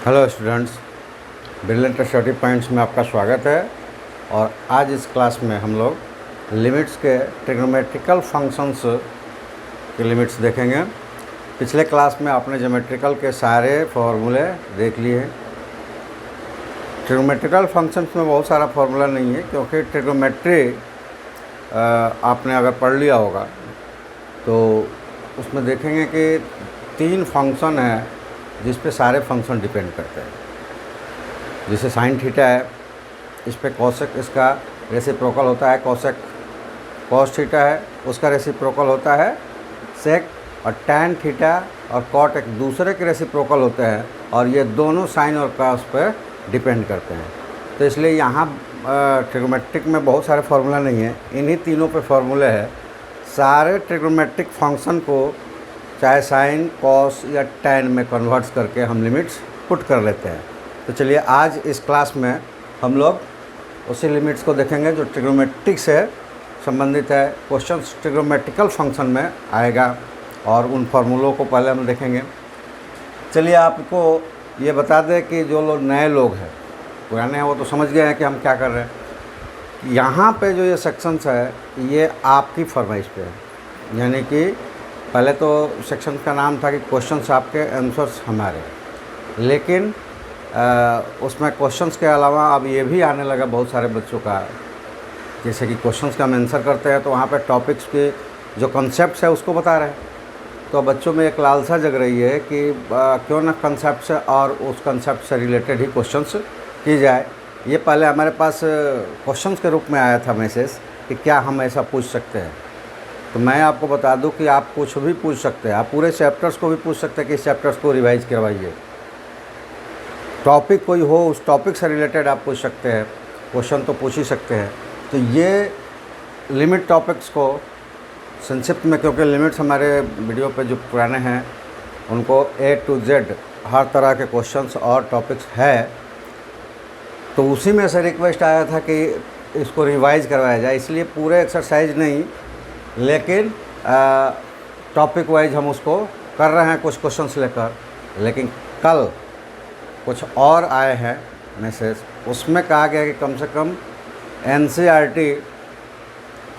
Hello students, brilliant study points में आपका स्वागत है। और आज इस क्लास में हम लोग लिमिट्स के ट्रिग्नोमेट्रिकल फंक्शंस के लिमिट्स देखेंगे। पिछले क्लास में आपने ज्योमेट्रिकल के सारे फॉर्मूले देख लिए हैं। ट्रिग्नोमेट्रिकल फंक्शंस में बहुत सारा फार्मूला नहीं है, क्योंकि ट्रिग्नोमेट्री आपने अगर पढ़ लिया होगा तो उसमें देखेंगे कि 3 फंक्शन है जिस पे सारे फंक्शन डिपेंड करते हैं। जैसे साइन थीटा है, इस पे कॉसेक इसका रेसिप्रोकल होता है कॉसेक, कॉस थीटा है उसका रेसिप्रोकल होता है सेक, और टैन थीटा और कॉट एक दूसरे के रेसिप्रोकल होते हैं, और ये दोनों साइन और कॉस पे डिपेंड करते हैं। तो इसलिए यहाँ ट्रिग्नोमेट्रिक में बहुत सारे फार्मूला नहीं है, इन्हीं तीनों पे फार्मूले हैं। सारे ट्रिग्नोमेट्रिक फंक्शन को चाहे साइन कॉस या टैन में कन्वर्ट्स करके हम लिमिट्स पुट कर लेते हैं। तो चलिए आज इस क्लास में हम लोग उसी लिमिट्स को देखेंगे जो ट्रिग्नोमेट्रिक से संबंधित है। क्वेश्चंस ट्रिग्नोमेट्रिकल फंक्शन में आएगा और उन फार्मूलों को पहले हम देखेंगे। चलिए आपको ये बता दें कि जो लोग नए लोग हैं, पुराने हैं, वो तो समझ गए हैं कि हम क्या कर रहे हैं। यहाँ पे जो ये सेक्शंस है ये आपकी फरमाइश पे है, यानी कि पहले तो सेक्शन का नाम था कि क्वेश्चंस आपके आंसर्स हमारे, लेकिन उसमें क्वेश्चंस के अलावा अब ये भी आने लगा बहुत सारे बच्चों का, जैसे कि क्वेश्चंस का हम आंसर करते हैं तो वहाँ पे टॉपिक्स के जो कॉन्सेप्ट्स है उसको बता रहे हैं। तो बच्चों में एक लालसा जग रही है कि क्यों ना कॉन्सेप्ट से और उस कॉन्सेप्ट से रिलेटेड ही क्वेश्चंस की जाए। ये पहले हमारे पास क्वेश्चंस के रूप में आया था मैसेज कि क्या हम ऐसा पूछ सकते हैं। तो मैं आपको बता दूं कि आप कुछ भी पूछ सकते हैं, आप पूरे चैप्टर्स को भी पूछ सकते हैं कि इस चैप्टर्स को रिवाइज करवाइए। टॉपिक कोई हो उस टॉपिक से रिलेटेड आप पूछ सकते हैं, क्वेश्चन तो पूछ ही सकते हैं। तो ये लिमिट टॉपिक्स को संक्षिप्त में, क्योंकि लिमिट्स हमारे वीडियो पे जो पुराने हैं उनको A to Z हर तरह के क्वेश्चंस और टॉपिक्स है, तो उसी में से रिक्वेस्ट आया था कि इसको रिवाइज करवाया जाए। इसलिए पूरे एक्सरसाइज नहीं, लेकिन टॉपिक वाइज हम उसको कर रहे हैं कुछ क्वेश्चंस लेकर। लेकिन कल कुछ और आए हैं मैसेज, उसमें कहा गया कि कम से कम NCERT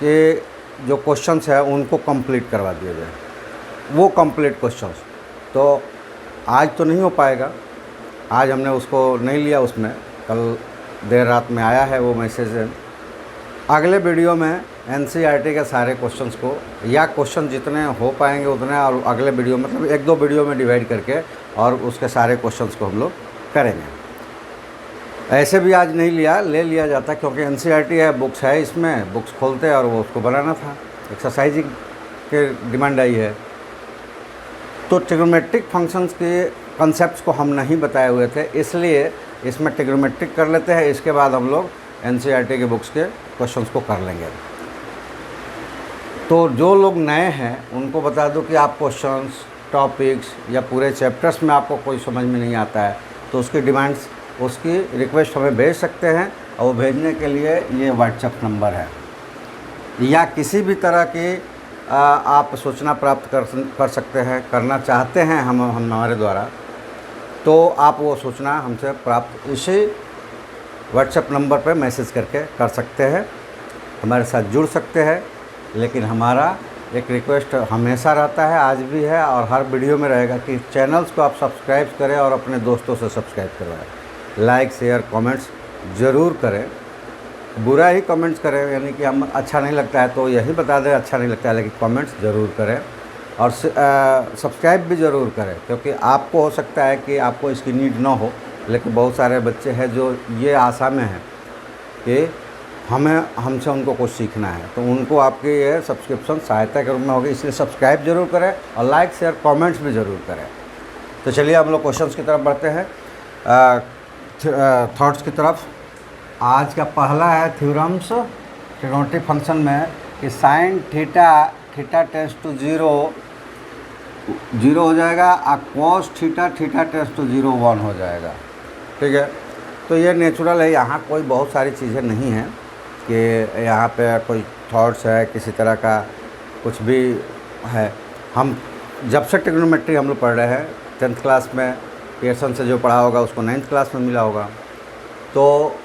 के जो क्वेश्चंस है उनको कंप्लीट करवा दिया जाए, वो कंप्लीट क्वेश्चंस। तो आज तो नहीं हो पाएगा, आज हमने उसको नहीं लिया, उसमें कल देर रात में आया है वो मैसेज। अगले वीडियो में NCERT के सारे क्वेश्चंस को, या क्वेश्चन जितने हो पाएंगे उतने, और अगले वीडियो मतलब 1-2 वीडियो में डिवाइड करके और उसके सारे क्वेश्चंस को हम लोग करेंगे। ऐसे भी आज नहीं लिया, ले लिया जाता, क्योंकि NCERT है, बुक्स है, इसमें बुक्स खोलते हैं और वो उसको बनाना था, एक्सरसाइजिंग के डिमांड आई है। तो ट्रिग्नोमेट्रिक फंक्शंस के कॉन्सेप्ट्स को हम नहीं बताए हुए थे, इसलिए इसमें ट्रिग्नोमेट्रिक कर लेते हैं, इसके बाद हम लोग NCERT के बुक्स के क्वेश्चंस को कर लेंगे। तो जो लोग नए हैं उनको बता दूं कि आप क्वेश्चंस टॉपिक्स या पूरे चैप्टर्स में आपको कोई समझ में नहीं आता है तो उसकी डिमांड्स, उसकी रिक्वेस्ट हमें भेज सकते हैं, और वो भेजने के लिए ये व्हाट्सएप नंबर है। या किसी भी तरह की आप सूचना प्राप्त कर सकते हैं, करना चाहते हैं हम हमारे द्वारा, तो आप वो सूचना हमसे प्राप्त इसी व्हाट्सएप नंबर पे मैसेज करके कर सकते हैं, हमारे साथ जुड़ सकते हैं। लेकिन हमारा एक रिक्वेस्ट हमेशा रहता है, आज भी है और हर वीडियो में रहेगा, कि चैनल्स को आप सब्सक्राइब करें और अपने दोस्तों से सब्सक्राइब करवाएं। लाइक शेयर कमेंट्स ज़रूर करें, बुरा ही कमेंट्स करें, यानी कि हम अच्छा नहीं लगता है तो यही बता दें अच्छा नहीं लगता है, लेकिन कमेंट्स ज़रूर करें और सब्सक्राइब भी ज़रूर करें, क्योंकि आपको हो सकता है कि आपको इसकी नीड ना हो, लेकिन बहुत सारे बच्चे हैं जो ये आशा में हैं कि हमसे उनको कुछ सीखना है, तो उनको आपके ये सब्सक्रिप्शन सहायता के रूप में होगी। इसलिए सब्सक्राइब जरूर करें और लाइक शेयर कमेंट्स भी ज़रूर करें। तो चलिए हम लोग क्वेश्चंस की तरफ बढ़ते हैं, थॉट्स की तरफ। आज का पहला है थ्योरम्स ट्रिग्नोमेट्रिक फंक्शन में, कि साइन थीटा टेंस टू 0 हो जाएगा, और कॉस थीटा टेंस टू 0 1 हो जाएगा। ठीक है, तो ये नेचुरल है, यहाँ कोई बहुत सारी चीज़ें नहीं हैं कि यहाँ पे कोई थॉट्स है, किसी तरह का कुछ भी है। हम जब से ट्रिग्नोमेट्री हम लोग पढ़ रहे हैं 10th क्लास में, पियर्सन से जो पढ़ा होगा उसको 9th क्लास में मिला होगा। तो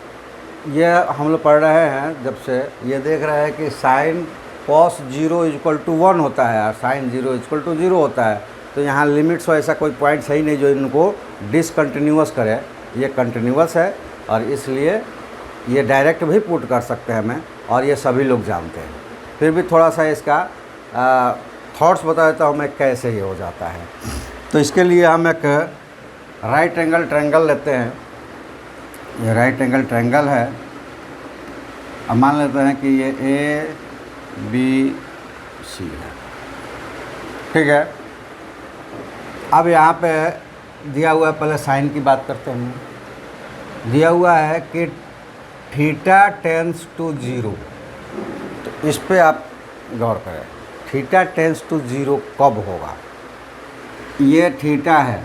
ये हम लोग पढ़ रहे हैं जब से, ये देख रहे हैं कि साइन cos 0 = 1 होता है और साइन 0 = 0 होता है। तो यहाँ लिमिट्स हो ऐसा कोई पॉइंट है ही नहीं जो इनको डिसकंटिन्यूअस करे, ये कंटिन्यूअस है और इसलिए ये डायरेक्ट भी पुट कर सकते हैं हमें, और ये सभी लोग जानते हैं। फिर भी थोड़ा सा इसका थॉट्स बता देता हूँ मैं कैसे ये हो जाता है। तो इसके लिए हम एक राइट एंगल ट्रायंगल लेते हैं। ये राइट एंगल ट्रायंगल है। अब मान लेते हैं कि ये ABC है, ठीक है। अब यहाँ पे दिया हुआ है, पहले साइन की बात करते हैं। दिया हुआ है कि थीटा टेंस टू 0, तो इस पे आप गौर करें, थीटा टेंस टू 0 कब होगा। ये थीटा है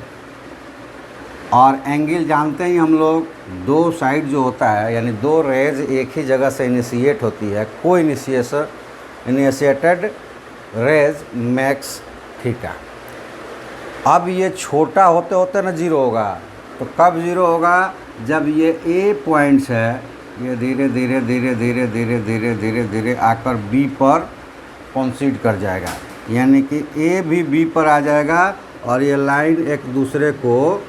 और एंगल जानते ही हम लोग, दो साइड जो होता है यानी दो रेज एक ही जगह से इनिशिएट होती है, को इनिशिएटेड रेज मैक्स थीटा। अब ये छोटा होते होते ना 0 होगा, तो कब 0 होगा, जब ये A पॉइंट्स है, ये धीरे धीरे धीरे धीरे धीरे धीरे धीरे धीरे आकर B पर कॉन्सीड कर जाएगा, यानी कि A भी B पर आ जाएगा और ये लाइन एक दूसरे को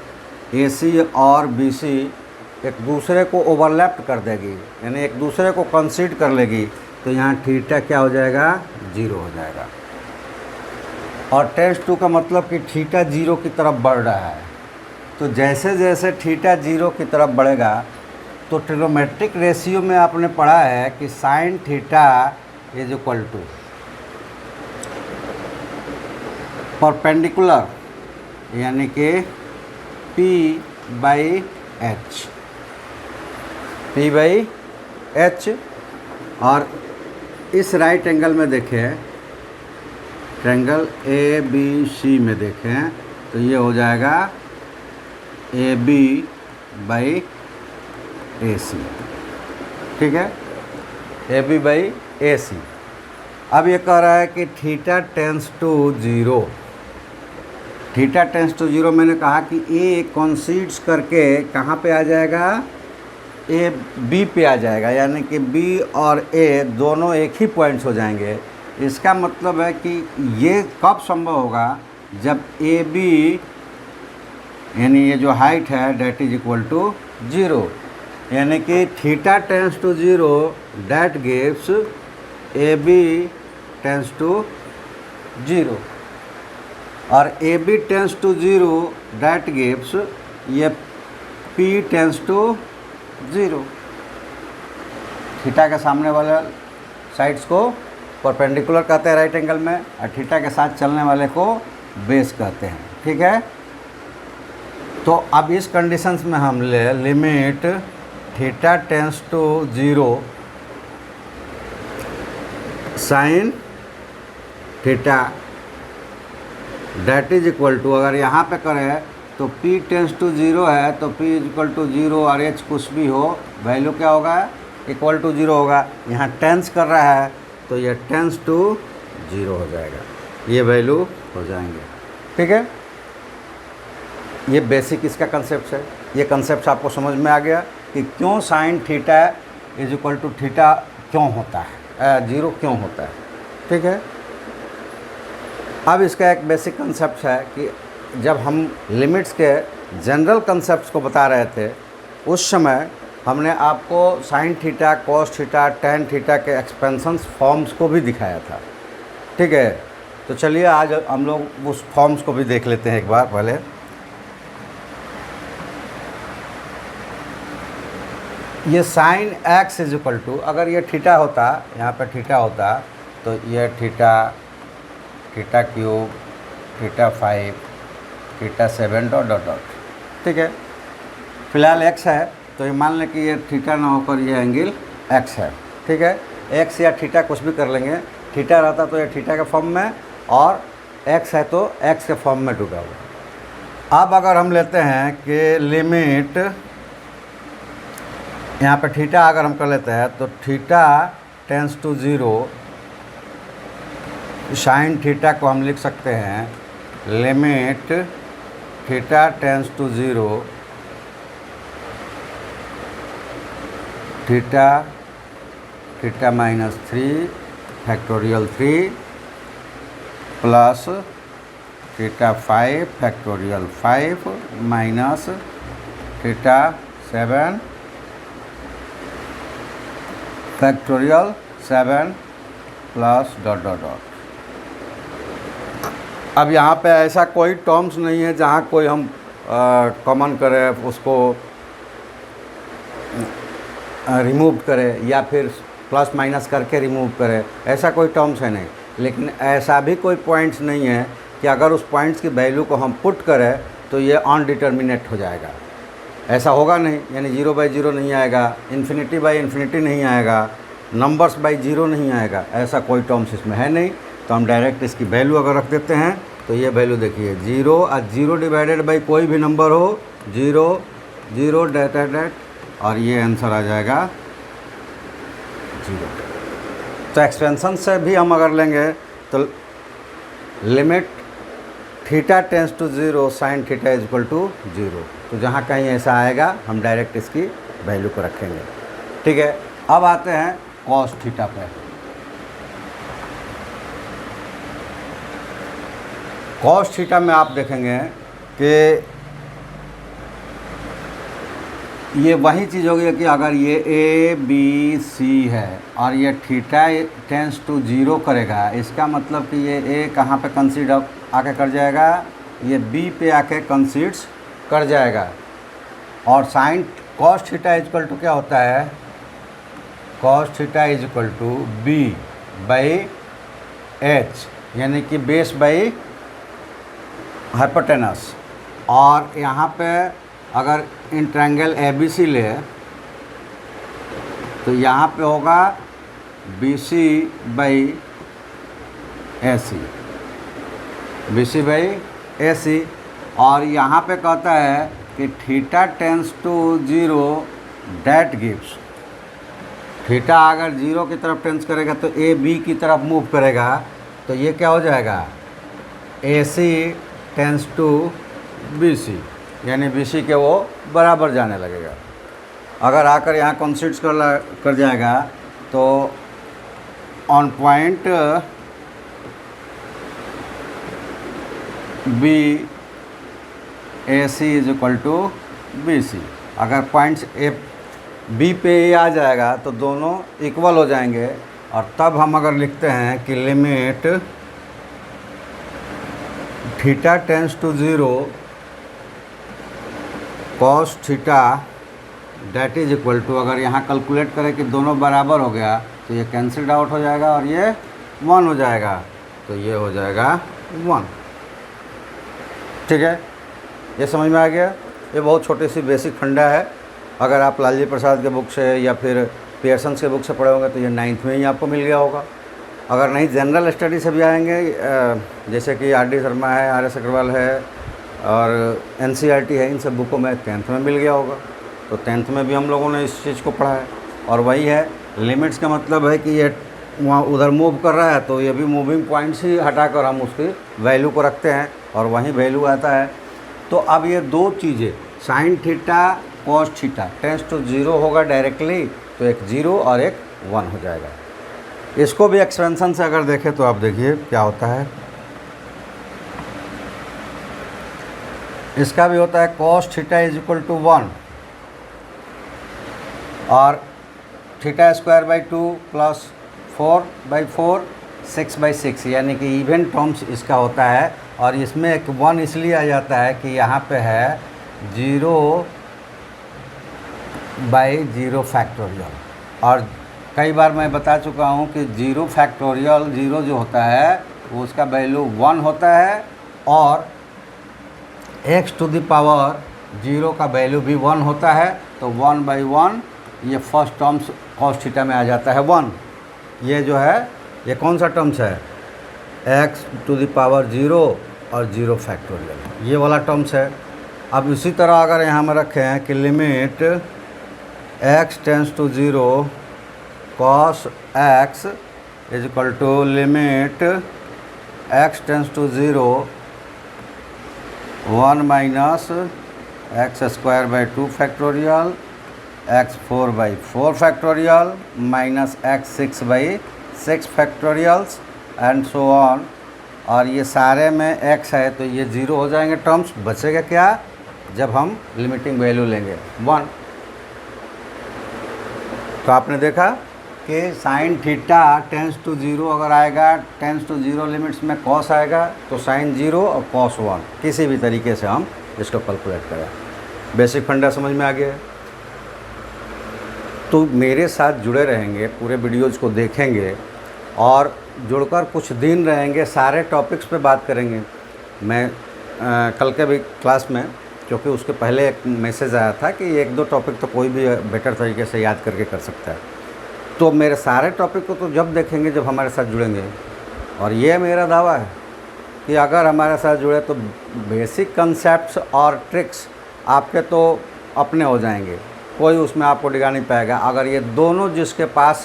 AC और BC एक दूसरे को ओवरलैप कर देगी, यानी एक दूसरे को कंसीड कर लेगी। तो यहाँ थीटा क्या हो जाएगा, 0 हो जाएगा। और टेंस टू का मतलब कि थीटा 0 की तरफ बढ़ रहा है। तो जैसे जैसे थीटा 0 की तरफ बढ़ेगा, तो ट्रिग्नोमेट्रिक रेशियो में आपने पढ़ा है कि साइन थीटा = परपेंडिकुलर, यानी कि P/H। और इस राइट एंगल में देखें, ट्रायंगल ABC में देखें, तो ये हो जाएगा AB/AC, ठीक है, AB/AC। अब ये कह रहा है कि theta tends to 0, theta tends to 0 मैंने कहा कि A कॉन्सीड्स करके कहाँ पे आ जाएगा, B पे आ जाएगा, यानी कि B और A दोनों एक ही पॉइंट्स हो जाएंगे। इसका मतलब है कि ये कब संभव होगा, जब AB यानी ये जो हाइट है डेट = 0, यानी कि theta tends to 0 that gives AB tends to 0, और AB tends to 0 that gives ये P टेंस टू 0। थीटा के सामने वाले साइड्स को परपेंडिकुलर कहते हैं राइट एंगल में, और थीटा के साथ चलने वाले को बेस कहते हैं, ठीक है। तो अब इस कंडीशंस में हम ले limit theta tends to 0 sine theta that = अगर यहाँ पे करें तो P टेंस टू 0 है, तो P = 0 और H कुछ भी हो, वैल्यू क्या होगा, = 0 होगा। यहाँ टेंस कर रहा है तो ये टेंस टू 0 हो जाएगा, ये वैल्यू हो जाएंगे, ठीक है। ये बेसिक इसका कंसेप्ट है। ये कंसेप्ट आपको समझ में आ गया कि क्यों साइन थीटा = थीटा क्यों होता है, 0 क्यों होता है, ठीक है। अब इसका एक बेसिक कंसेप्ट है कि जब हम लिमिट्स के जनरल कंसेप्ट्स को बता रहे थे, उस समय हमने आपको sign theta, cos theta, tan theta के एक्सपेंशंस फॉर्म्स को भी दिखाया था, ठीक है। तो चलिए आज हम लोग उस फॉर्म्स को भी देख लेते हैं एक बार पहले। ये साइन x = अगर ये थीटा होता, यहाँ पे थीटा होता, तो ये theta, theta cube, theta 5, theta 7 ... ठीक है। फिलहाल x है तो ये मान लें कि ये थीटा ना होकर ये एंगल x है, ठीक है। x या थीटा कुछ भी कर लेंगे, थीटा रहता तो ये थीटा के फॉर्म में, और x है तो x के फॉर्म में टूटा हुआ। अब अगर हम लेते हैं कि लिमिट, यहाँ पे थीटा अगर हम कर लेते हैं तो theta tends to 0 sine theta को हम लिख सकते हैं limit theta tends to zero, theta minus 3 factorial 3 plus theta 5 factorial 5 minus theta 7 factorial 7 plus dot dot dot. अब यहाँ पे ऐसा कोई टर्म्स नहीं है जहाँ कोई हम कॉमन करें, उसको रिमूव करें या फिर प्लस माइनस करके रिमूव करें, ऐसा कोई टर्म्स है नहीं। लेकिन ऐसा भी कोई पॉइंट्स नहीं है कि अगर उस पॉइंट्स की वैल्यू को हम पुट करें तो ये अनडिटर्मिनेट हो जाएगा, ऐसा होगा नहीं। यानी 0 बाई 0 नहीं आएगा, इन्फिनिटी बाई इन्फिनिटी नहीं आएगा, नंबर्स बाई 0 नहीं आएगा, ऐसा कोई टर्म्स इसमें है नहीं। तो हम डायरेक्ट इसकी वैल्यू अगर रख देते हैं तो ये वैल्यू देखिए 0 और 0 डिवाइडेड बाई कोई भी नंबर हो 0 0 डेट डेट, और ये आंसर आ जाएगा 0। तो एक्सपेंशन से भी हम अगर लेंगे तो limit theta tends to 0 sine theta is equal to 0। तो जहाँ कहीं ऐसा आएगा हम डायरेक्ट इसकी वैल्यू को रखेंगे। ठीक है, अब आते हैं कॉस थीटा पे। कॉस थीटा में आप देखेंगे कि ये वही चीज़ होगी कि अगर ये ए बी सी है और ये थीटा टेंस टू 0 करेगा, इसका मतलब कि ये ए कहाँ पे कंसीडर आके कर जाएगा, ये बी पे आके कंसीड्स कर जाएगा। और sine cos theta is equal to क्या होता है, cos theta is equal to B by H, यानी कि बेस बाई हाइपोटेनस। और यहाँ पे अगर in triangle A B C ले तो यहाँ पे होगा B C by A C, B C by A C. और यहाँ पे कहता है कि theta tends to 0 that gives, theta अगर 0 की तरफ टेंस करेगा तो ए बी की तरफ मूव करेगा, तो ये क्या हो जाएगा ए सी टेंस टू बी सी, यानी बी सी के वो बराबर जाने लगेगा। अगर आकर यहाँ कंसीडर कर जाएगा तो on point B A C is equal to B C, अगर पॉइंट्स ए बी पे ए आ जाएगा तो दोनों इक्वल हो जाएंगे। और तब हम अगर लिखते हैं कि limit theta tends to 0 cos theta that is equal to, अगर यहाँ कैलकुलेट करें कि दोनों बराबर हो गया तो ये कैंसिल्ड आउट हो जाएगा और ये 1 हो जाएगा, तो ये हो जाएगा 1। ठीक है, ये समझ में आ गया। ये बहुत छोटी सी बेसिक फंडा है। अगर आप लालजी प्रसाद के बुक से या फिर पियर्सन्स के बुक से पढ़े होंगे तो ये 9th में ही आपको मिल गया होगा। अगर नहीं जनरल स्टडी से भी आएंगे, जैसे कि R.D. शर्मा है, R.S. अग्रवाल है और NCERT है, इन सब बुकों में 10th में मिल गया होगा। तो 10th में भी हम लोगों ने इस चीज़ को पढ़ा है। और वही है लिमिट्स का मतलब है कि ये वहाँ उधर मूव कर रहा है तो ये भी मूविंग पॉइंट्स ही हटाकर हम उसकी वैल्यू को रखते हैं और वहीं वैल्यू आता है। तो अब ये दो चीज़ें sine theta cos theta tends to 0 होगा डायरेक्टली, तो एक 0 और एक 1 हो जाएगा। इसको भी एक्सपेंशन से अगर देखें तो आप देखिए क्या होता है। इसका भी होता है cos theta is equal to 1 और थीटा स्क्वायर बाई 2 प्लस 4/4 6/6, यानी कि इवन टर्म्स इसका होता है। और इसमें एक 1 इसलिए आ जाता है कि यहाँ पे है 0/0 फैक्टोरियल। और कई बार मैं बता चुका हूँ कि 0 फैक्टोरियल 0 जो होता है वो उसका वैल्यू 1 होता है और x टू द पावर 0 का वैल्यू भी 1 होता है। तो 1/1 ये फर्स्ट टर्म्स कॉस थीटा में आ जाता है 1। ये जो है ये कौन सा टर्म्स है, x टू द पावर 0 और 0 फैक्टोरियल, ये वाला टर्म्स है। अब इसी तरह अगर यहाँ में रखें हैं कि limit x tends to 0 cos x is equal to limit x tends to 0 1 minus x square by 2 factorial, x 4 by 4 factorial minus x 6 by 6 factorials and so on. और ये सारे में x है तो ये 0 हो जाएंगे टर्म्स। बचेगा क्या जब हम लिमिटिंग वैल्यू लेंगे 1। तो आपने देखा कि साइन थीटा टेंस टू 0 अगर आएगा, टेंस टू 0 लिमिट्स में कॉस आएगा तो साइन 0 और कॉस 1 किसी भी तरीके से हम इसको कैलकुलेट करें। बेसिक फंडा समझ में आ गया है। तो मेरे साथ जुड़े रहेंगे, पूरे वीडियोज़ को देखेंगे और जुड़कर कुछ दिन रहेंगे, सारे टॉपिक्स पे बात करेंगे। मैं कल के भी क्लास में, क्योंकि उसके पहले एक मैसेज आया था कि 1-2 टॉपिक तो कोई भी बेटर तरीके से याद करके कर सकता है। तो मेरे सारे टॉपिक को तो जब देखेंगे जब हमारे साथ जुड़ेंगे। और ये मेरा दावा है कि अगर हमारे साथ जुड़े तो बेसिक कंसेप्ट्स और ट्रिक्स आपके तो अपने हो जाएंगे, कोई उसमें आपको डिगा नहीं पाएगा। अगर ये दोनों जिसके पास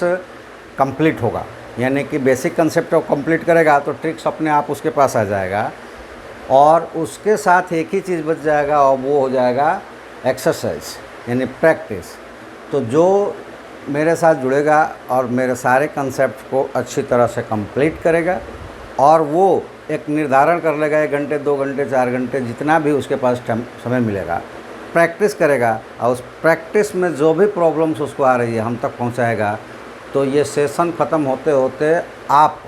कंप्लीट होगा, यानी कि बेसिक कंसेप्ट को कंप्लीट करेगा तो ट्रिक्स अपने आप उसके पास आ जाएगा। और उसके साथ एक ही चीज़ बच जाएगा और वो हो जाएगा एक्सरसाइज यानी प्रैक्टिस। तो जो मेरे साथ जुड़ेगा और मेरे सारे कंसेप्ट को अच्छी तरह से कंप्लीट करेगा और वो एक निर्धारण कर लेगा 1 घंटे 2 घंटे 4 घंटे जितना भी उसके पास समय मिलेगा, प्रैक्टिस करेगा और उस प्रैक्टिस में जो भी प्रॉब्लम्स उसको आ रही है हम तक पहुंचाएगा। तो ये सेशन ख़त्म होते होते आप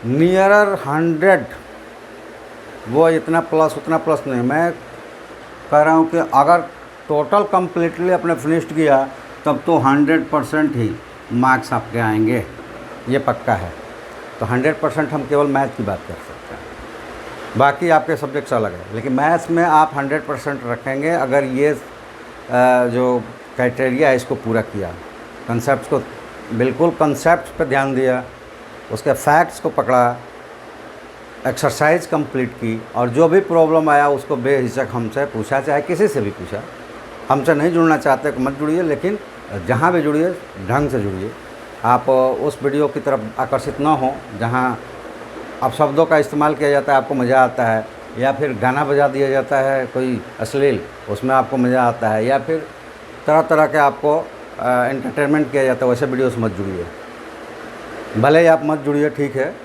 नियरर 100, वो इतना प्लस उतना प्लस नहीं, मैं कह रहा हूँ कि अगर टोटल कम्प्लीटली आपने फिनिश्ड किया तब तो 100% ही मार्क्स आपके आएंगे, ये पक्का है। तो 100% हम केवल मैथ की बात कर सकते हैं, बाकी आपके सब्जेक्ट्स अलग है। लेकिन मैथ्स में आप 100% रखेंगे अगर ये जो क्राइटेरिया है इसको पूरा किया, कंसेप्ट्स को बिल्कुल कंसेप्ट पे ध्यान दिया, उसके फैक्ट्स को पकड़ा, एक्सरसाइज कंप्लीट की और जो भी प्रॉब्लम आया उसको बेहिचक हमसे पूछा, चाहे किसी से भी पूछा। हमसे नहीं जुड़ना चाहते तो मत जुड़िए, लेकिन जहाँ भी जुड़िए ढंग से जुड़िए। आप उस वीडियो की तरफ आकर्षित ना हो जहाँ अब शब्दों का इस्तेमाल किया जाता है आपको मज़ा आता है, या फिर गाना बजा दिया जाता है कोई अश्लील उसमें आपको मज़ा आता है, या फिर तरह तरह के आपको एंटरटेनमेंट किया जाता है, वैसे वीडियो से मत जुड़िए। भले ही आप मत जुड़िए, ठीक है,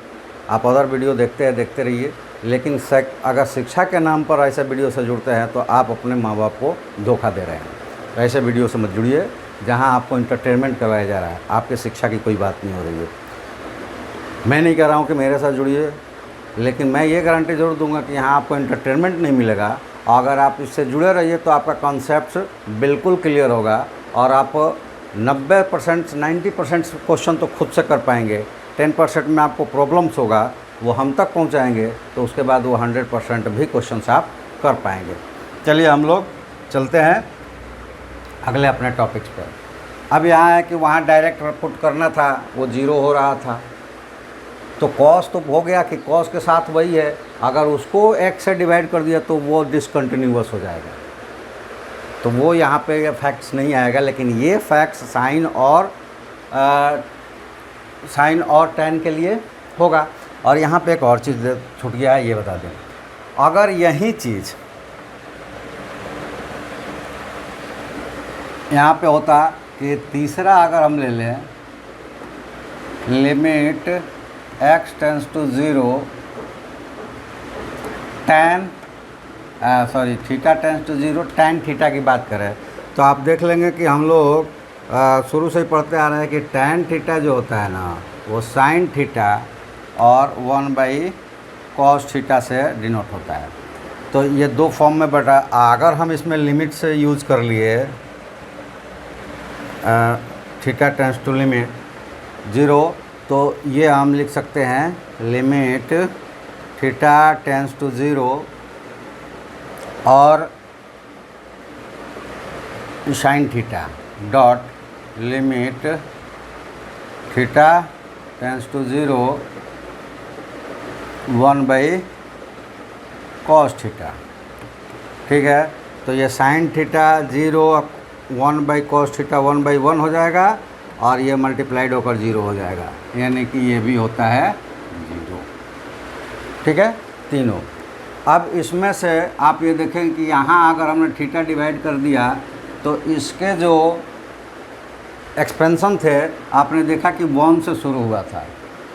आप अदर वीडियो देखते रहिए, लेकिन अगर शिक्षा के नाम पर ऐसे वीडियो से जुड़ते हैं तो आप अपने माँ बाप को धोखा दे रहे हैं। ऐसे वीडियो से मत जुड़िए जहाँ आपको एंटरटेनमेंट करवाया जा रहा है, आपके शिक्षा की कोई बात नहीं हो रही है। मैं नहीं कह रहा हूँ कि मेरे साथ जुड़िए, लेकिन मैं ये गारंटी ज़रूर दूंगा कि यहाँ आपको एंटरटेनमेंट नहीं मिलेगा। अगर आप इससे जुड़े रहिए तो आपका कॉन्सेप्ट बिल्कुल क्लियर होगा और आप 90% 90% क्वेश्चन तो खुद से कर पाएंगे। 10% में आपको प्रॉब्लम्स होगा वो हम तक पहुंचाएंगे, तो उसके बाद वो 100% भी क्वेश्चंस आप कर पाएंगे। चलिए हम लोग चलते हैं अगले अपने टॉपिक्स पर। अब यहाँ है कि वहाँ डायरेक्ट पुट करना था, वो 0 हो रहा था, तो कॉस तो हो गया कि कॉस के साथ वही है, अगर उसको x से डिवाइड कर दिया तो वो डिसकंटिन्यूअस हो जाएगा। तो वो यहाँ पे ये फैक्ट्स नहीं आएगा, लेकिन ये फैक्ट्स साइन और tan के लिए होगा। और यहाँ पे एक और चीज़ छूट गया है, ये बता दें, अगर यही चीज़ यहाँ पे होता कि तीसरा अगर हम ले लें limit x tends to 0 theta tends to 0 tan theta की बात करें तो आप देख लेंगे कि हम लोग शुरू से ही पढ़ते आ रहे हैं कि tan थीटा जो होता है ना वो sin थीटा और 1/cos थीटा से डिनोट होता है। तो ये 2 फॉर्म में बटा, अगर हम इसमें लिमिट से यूज़ कर लिए थीटा टेंस टू लिमिट 0, तो ये हम लिख सकते हैं लिमिट थीटा टेंस टू 0 और sine theta dot limit theta tends to 0 1/cos theta. ठीक है, तो ये साइन थीटा 0 1/cos थीटा 1/1 हो जाएगा और ये मल्टीप्लाइड होकर 0 हो जाएगा, यानी कि ये भी होता है 0। ठीक है, तीनों। अब इसमें से आप ये देखें कि यहाँ अगर हमने थीटा डिवाइड कर दिया तो इसके जो एक्सपेंशन थे आपने देखा कि 1 से शुरू हुआ था,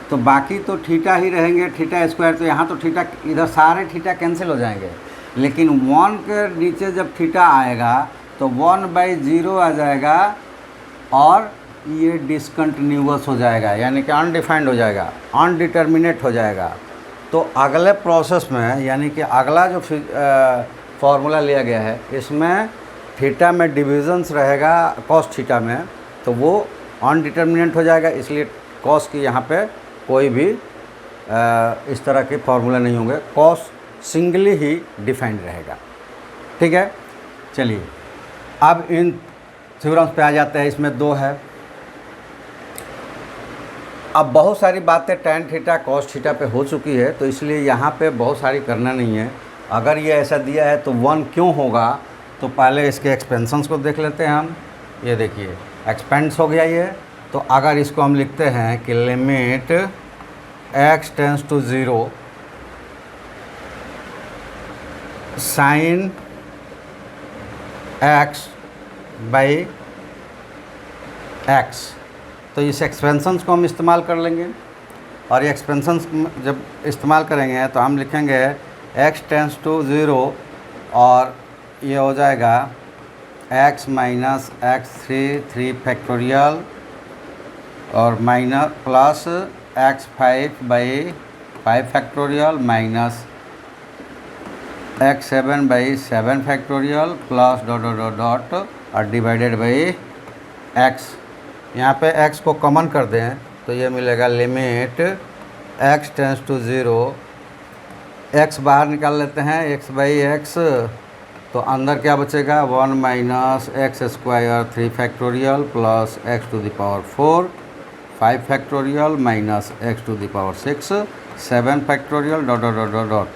तो बाकी तो थीटा ही रहेंगे, थीटा स्क्वायर। तो यहाँ तो थीटा, इधर सारे थीटा कैंसिल हो जाएंगे, लेकिन 1 के नीचे जब थीटा आएगा तो 1/0 आ जाएगा और ये डिसकंटिन्यूअस हो जाएगा, यानी कि अनडिफाइंड हो जाएगा, अनडिटर्मिनेट हो जाएगा। तो अगले प्रोसेस में, यानी कि अगला जो फार्मूला लिया गया है, इसमें थीटा में डिविजन्स रहेगा कॉस थीटा में, तो वो अनडिटर्मिनेट हो जाएगा। इसलिए कॉस की यहाँ पे कोई भी इस तरह के फार्मूला नहीं होंगे, कॉस सिंगली ही डिफाइंड रहेगा। ठीक है, चलिए अब इन थ्योरम्स पे आ जाते हैं। इसमें 2 है। अब बहुत सारी बातें tan थीटा cos थीटा पे हो चुकी है, तो इसलिए यहाँ पे बहुत सारी करना नहीं है। अगर ये ऐसा दिया है तो 1 क्यों होगा, तो पहले इसके एक्सपेंशंस को देख लेते हैं हम। ये देखिए एक्सपेंस हो गया ये। तो अगर इसको हम लिखते हैं कि limit x tends to 0 sine x by x, तो इस एक्सपेंशंस को हम इस्तेमाल कर लेंगे। और ये एक्सपेंशंस जब इस्तेमाल करेंगे तो हम लिखेंगे x टेंस टू 0 और ये हो जाएगा x माइनस x3 फैक्टोरियल और minus plus x5/5 factorial minus x7/7 factorial plus dot dot dot dot और डिवाइडेड बाई x। यहाँ पे x को कॉमन कर दें तो ये मिलेगा limit x tends to 0, x बाहर निकाल लेते हैं, x/x, तो अंदर क्या बचेगा 1 minus x² 3 factorial plus x⁴ 5 factorial minus x⁶ 7 factorial dot dot dot dot dot,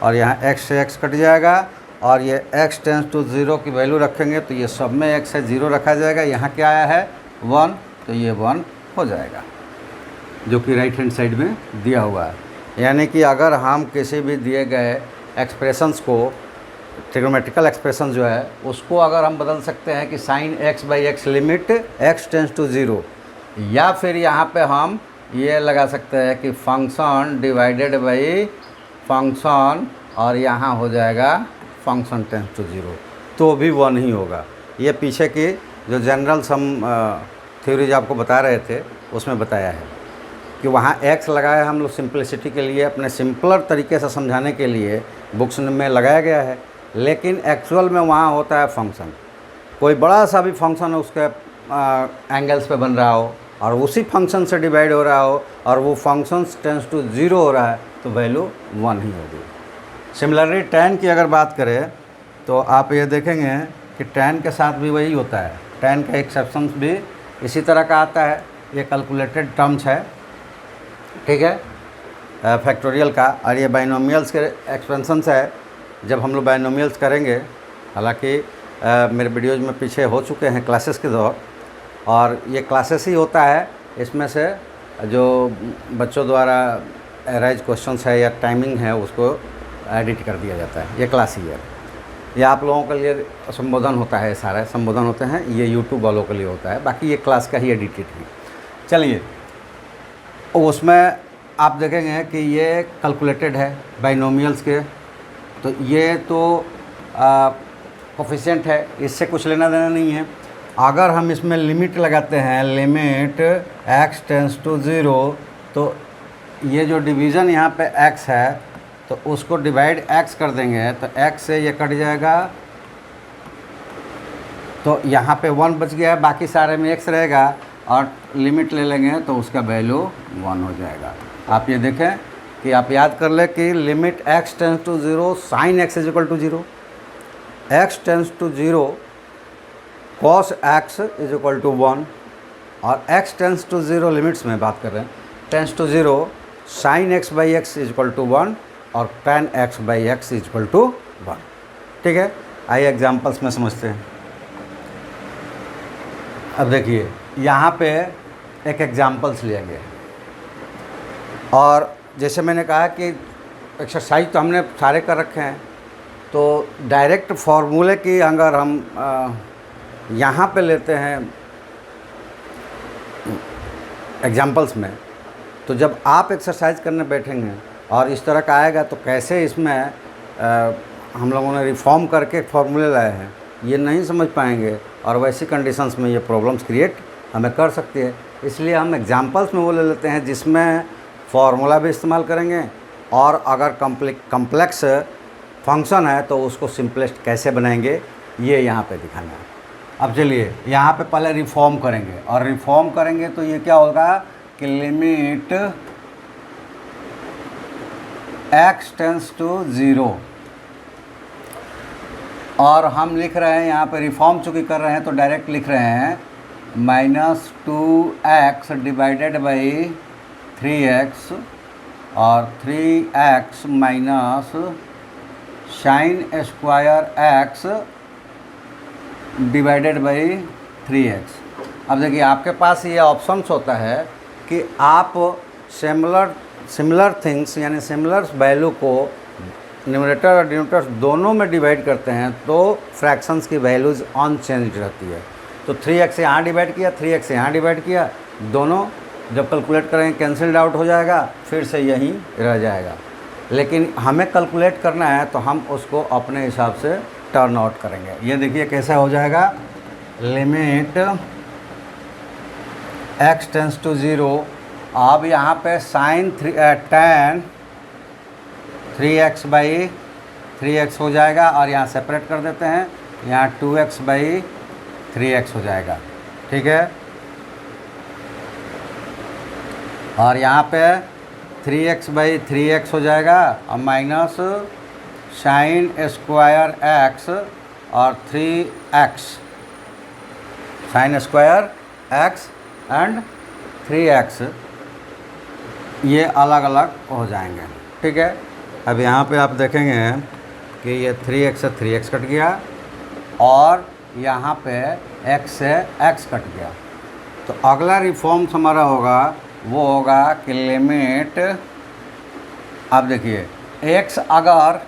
और यहाँ x से x कट जाएगा और ये x टेंस टू 0 की वैल्यू रखेंगे तो ये सब में x है 0 रखा जाएगा। यहाँ क्या आया है 1, तो ये 1 हो जाएगा, जो कि राइट हैंड साइड में दिया हुआ है। यानी कि अगर हम किसी भी दिए गए एक्सप्रेशंस को, ट्रिग्नोमेट्रिकल एक्सप्रेशन जो है उसको अगर हम बदल सकते हैं कि sine x/x limit x tends to 0, या फिर यहाँ पे हम ये लगा सकते हैं कि फंक्शन डिवाइडेड बाई फंक्शन और यहाँ हो जाएगा फंक्शन टेंस टू 0, तो भी 1 ही होगा। ये पीछे की जो जनरल सम थ्योरीज आपको बता रहे थे उसमें बताया है कि वहाँ x लगाया हम लोग सिंपलिसिटी के लिए, अपने सिंपलर तरीके से समझाने के लिए बुक्स में लगाया गया है, लेकिन एक्चुअल में वहाँ होता है फंक्शन। कोई बड़ा सा भी फंक्शन है उसके एंगल्स पे बन रहा हो और उसी फंक्शन से डिवाइड हो रहा हो और वो फंक्शन टेंस टू 0 हो रहा है तो वैल्यू 1 ही होगी। सिमिलरली tan की अगर बात करें तो आप ये देखेंगे कि tan के साथ भी वही होता है। tan का एक्सेप्शन भी इसी तरह का आता है। ये कैलकुलेटेड टर्म्स है, ठीक है, फैक्टोरियल का, और ये बाइनोमियल्स के एक्सपेंशंस है। जब हम लोग बाइनोमियल्स करेंगे, हालांकि मेरे वीडियोज़ में पीछे हो चुके हैं क्लासेस के दौर, और ये क्लासेस ही होता है। इसमें से जो बच्चों द्वारा एराइज क्वेश्चंस है या टाइमिंग है उसको एडिट कर दिया जाता है। ये क्लास ही है, ये आप लोगों के लिए संबोधन होता है, सारे संबोधन होते हैं, ये यूट्यूब वालों के लिए होता है, बाकी ये क्लास का ही एडिटेड है। चलिए, उसमें आप देखेंगे कि ये कैलकुलेटेड है बाइनोमियल्स के, तो ये तो कोफिशिएंट है, इससे कुछ लेना देना नहीं है। अगर हम इसमें लिमिट लगाते हैं, लिमिट x टेंस टू 0, तो ये जो डिवीज़न यहाँ पे x है तो उसको डिवाइड x कर देंगे तो x से ये कट जाएगा, तो यहाँ पे 1 बच गया है, बाकी सारे में x रहेगा, और लिमिट ले लेंगे तो उसका वैल्यू 1 हो जाएगा। आप ये देखें कि आप याद कर ले कि limit x tends to 0 sine x is equal to 0, x tends to 0 cos x is equal to 1, और x टेंस टू 0 लिमिट्स में बात कर रहे हैं, tends to 0 sine x/x is equal to 1 और tan x/x is equal to 1। ठीक है, आइए एग्जांपल्स में समझते हैं। अब देखिए यहाँ पे एक एग्जांपल्स लिया गया है, और जैसे मैंने कहा कि एक्सरसाइज तो हमने सारे कर रखे हैं, तो डायरेक्ट फार्मूले की अगर हम यहाँ पे लेते हैं एग्जांपल्स में, तो जब आप एक्सरसाइज करने बैठेंगे और इस तरह का आएगा तो कैसे इसमें हम लोगों ने रिफॉर्म करके फार्मूले लाए हैं ये नहीं समझ पाएंगे, और वैसी कंडीशंस में ये प्रॉब्लम्स क्रिएट हमें कर सकती है। इसलिए हम एग्जांपल्स में वो ले लेते हैं जिसमें फार्मूला भी इस्तेमाल करेंगे, और अगर कम्प्लेक्स फंक्शन है तो उसको सिंपलेस्ट कैसे बनाएंगे ये यहाँ पे दिखाना है। अब चलिए यहाँ पे पहले रिफॉर्म करेंगे, और रिफॉर्म करेंगे तो ये क्या होगा कि लिमिट x टेंस टू 0, और हम लिख रहे हैं यहाँ पे रिफॉर्म चूँकि कर रहे हैं तो डायरेक्ट लिख रहे हैं -2x डिवाइडेड बाई 3x, और 3x minus sine square x divided by 3x। अब देखिए आपके पास ये ऑप्शंस होता है कि आप सिमिलर थिंग्स यानी सिमिलर वैल्यू को न्यूमरेटर और डिनोमिनेटर दोनों में डिवाइड करते हैं तो फ्रैक्शंस की वैल्यूज़ अनचेंज रहती है। तो 3x यहाँ डिवाइड किया, 3x यहाँ डिवाइड किया, दोनों जब कैलकुलेट करेंगे कैंसिल्ड आउट हो जाएगा, फिर से यहीं रह जाएगा। लेकिन हमें कैलकुलेट करना है तो हम उसको अपने हिसाब से टर्न आउट करेंगे। ये देखिए कैसे हो जाएगा, लिमिट x टेंस टू 0। अब यहाँ पे sign tan 3x by 3x हो जाएगा, और यहाँ सेपरेट कर देते हैं, यहाँ 2x बाई 3x हो जाएगा, ठीक है। और यहाँ पे 3x बाई 3x हो जाएगा, और माइनस साइन स्क्वायर x और 3x, sine square x and 3x ये अलग अलग हो जाएंगे, ठीक है। अब यहाँ पे आप देखेंगे कि ये 3x से 3x कट गया, और यहाँ पे x से x कट गया। तो अगला रिफॉर्म्स हमारा होगा वो होगा कि लिमिट, अब देखिए x अगर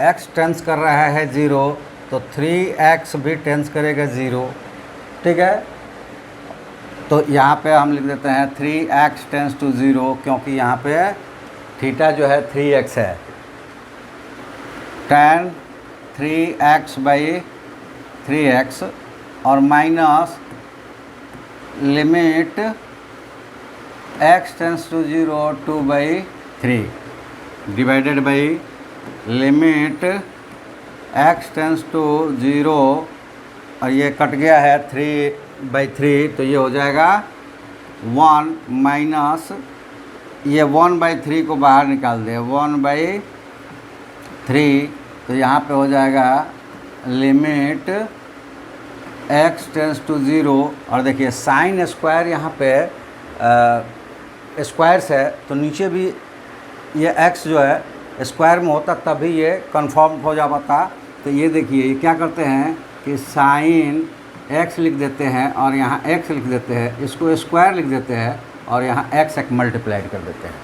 x टेंस कर रहा है 0 तो 3x भी टेंस करेगा 0, ठीक है। तो यहाँ पे हम लिख देते हैं 3x टेंस टू 0, क्योंकि यहाँ पे थीटा जो है 3x है, tan 3x बाई 3x, और minus limit x tends to 0 2/3 divided by limit x tends to 0, और ये कट गया है 3/3, तो ये हो जाएगा 1 माइनस ये 1/3 को बाहर निकाल दे 1/3, तो यहाँ पे हो जाएगा लिमिट x टेंस टू 0। और देखिए साइन स्क्वायर यहाँ पे स्क्वायर्स है, तो नीचे भी ये x जो है स्क्वायर में होता तभी ये कन्फर्म हो जाता। तो ये देखिए ये क्या करते हैं कि साइन x लिख देते हैं और यहाँ x लिख देते हैं, इसको स्क्वायर लिख देते हैं और यहाँ x एक मल्टीप्लाइड कर देते हैं।